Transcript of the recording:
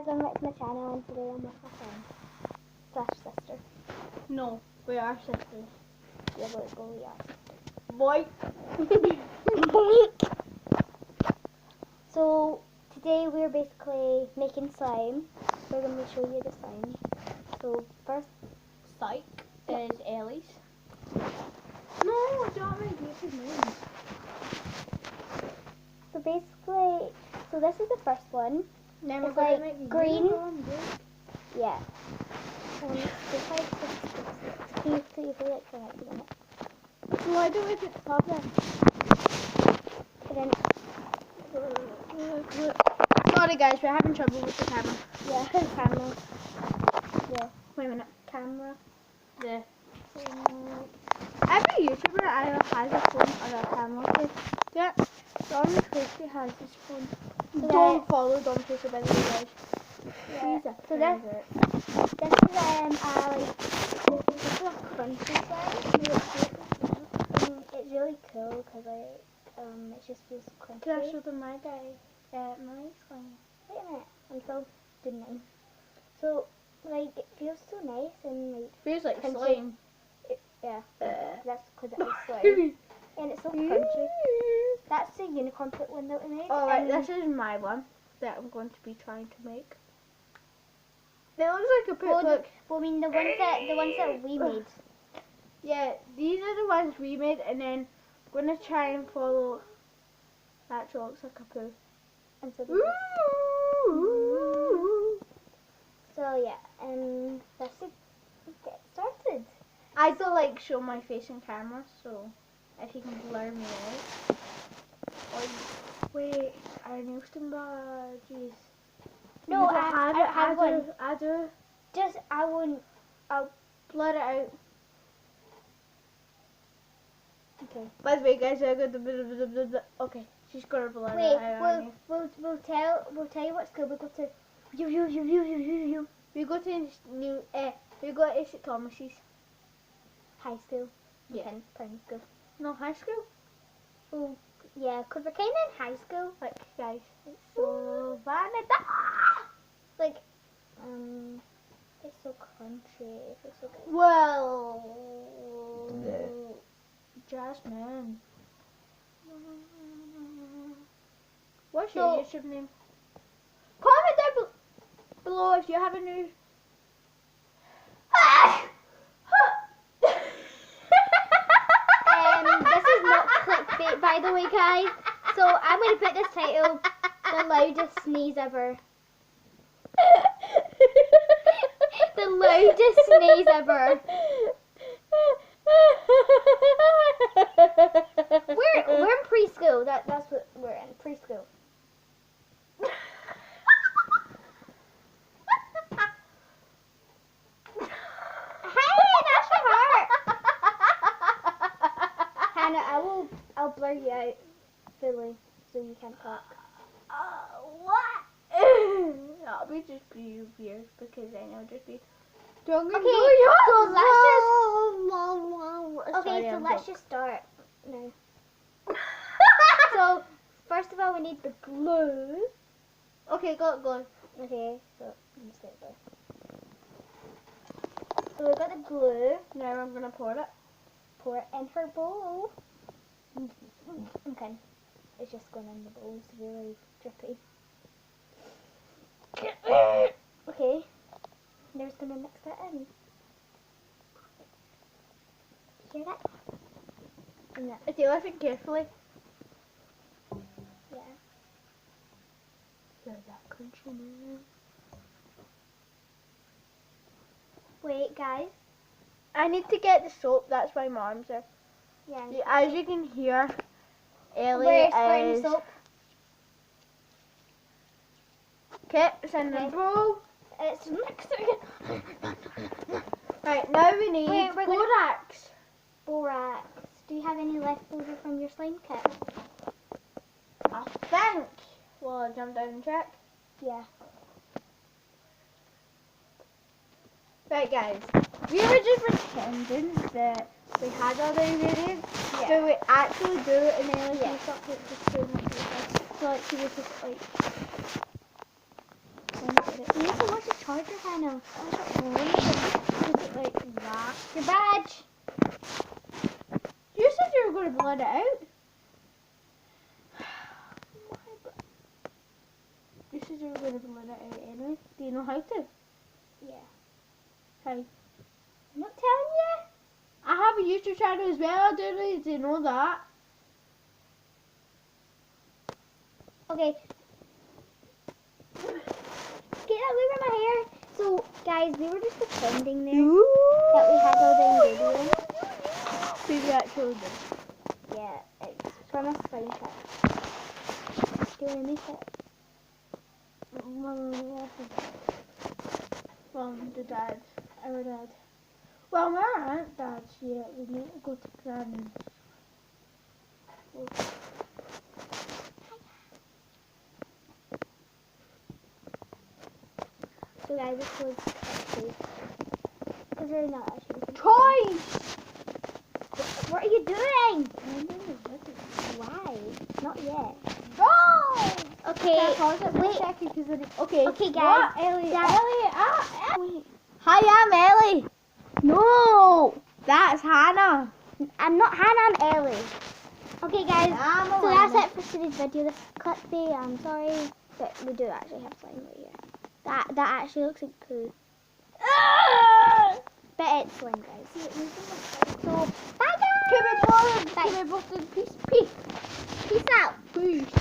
guys, welcome back to my channel, and today I'm with my friend slash sister. No, we are sisters. Yeah, but go we are Boy. So today we're basically making slime. We're going to show you the slime. So first, Psych is Ellie's. No, I don't make YouTube names. so basically, this is the first one. Then It's we're gonna like make green. unicorn, Yeah. It's like can you see if you like on it? So why don't we put the top then? And then Sorry guys, we're having trouble with the camera. yeah, camera. Yeah, Wait a minute. camera. Yeah. Every YouTuber either has a phone or a camera too. Yeah. Dom Tracy has his phone. So Don't follow Dom Tracy by the way guys. Yeah. He's a So pervert. this is this is a crunchy slime. It's really cool because it just feels crunchy. Can I show them my guy? My slime. Wait a minute, I'm still doing mine. So like it feels so nice and like Feels like crunchy. slime. Yeah, that's because it was slime and it's so crunchy. That's the unicorn put one that we made. Alright, and this is my one that I'm going to be trying to make. It looks like a well, put book. well, I mean the ones that we made. Yeah, these are the ones we made, and then I'm going to try and follow. Actually, looks like a poo. And so, so yeah, and let's just get started. I don't like show my face in camera, so if you can blur me out. Or, wait, are Nielsen badges? No, You don't have it. I have one. I do. Just I wouldn't. Blur it out. Okay. By the way, guys, I got the okay. She's got to blur Wait, it out. we'll tell you what school we go to. You. We go to we go to St Thomas's. High school. Yeah. Primary school. No, high school. Oh, yeah, 'cause we're kind of in high school. Like, guys, it's so Like, it's so crunchy. It's so good. well, Jasmine. What's your YouTube name? Comment down below if you have a new. This is not clickbait, by the way, guys. So I'm going to put this title, "The Loudest Sneeze Ever." The loudest sneeze ever. We're in preschool. That's what we're in, preschool. Hannah, I'll blur you out fully so you can't talk. What? That'll be just be weird because I know just be. Okay, so let's just start now. So first of all, we need the glue. Okay, go. Okay, so let me start there. So we've got the glue. Now I'm gonna pour it. Pour it in her bowl. Okay, it's just going in the bowl. It's really drippy. Okay, now it's gonna mix that in. Hear that? Yeah. Okay, listen carefully. Yeah. You're that crunchy man. Wait, guys. I need to get the soap. That's why my arms are. Yeah. As you can hear, Ellie We're squirting is. soap. Okay, it's in the Okay. bowl. It's mixing. Right, now we need Wait, we're gonna- borax. Borax. Do you have any leftover from your slime kit? I think. Well, I jump down and check. Yeah. Right, guys. We were just pretending that we had all the ingredients, Yeah. but we actually do it, and then Yeah. we stop it just too much. So like she was just like. harder, Hannah. Is it like that? Your badge! You said you were going to blur it out. You said you were going to blur it out anyway. Do you know how to? Yeah. How? I'm not telling you. I have a YouTube channel as well. I don't need to know that. Okay. Get that away from my hair. So, guys, we were just pretending there that we had all the ingredients. Maybe actually did. Yeah, it's from a screenshot. Do you want to make it? Well, the dad. Our dad. Well, my aunt dad's here. We need to go to Granny's. So, guys, this was because we're not actually. Toys! What are you doing? Why? Not yet. No! Okay. Wait. Okay. Okay, guys. What? Ellie. Dad- Ellie. Wait. Hi, I'm Ellie. No! That's Hannah. I'm not Hannah, I'm Ellie. Okay, guys. I'm So that's it for today's video. This clickbait. I'm sorry, but we do actually have slime right here. That actually looks like poo. But it's slime, guys. So bye, guys. Can we both peace? Peace out. Peace.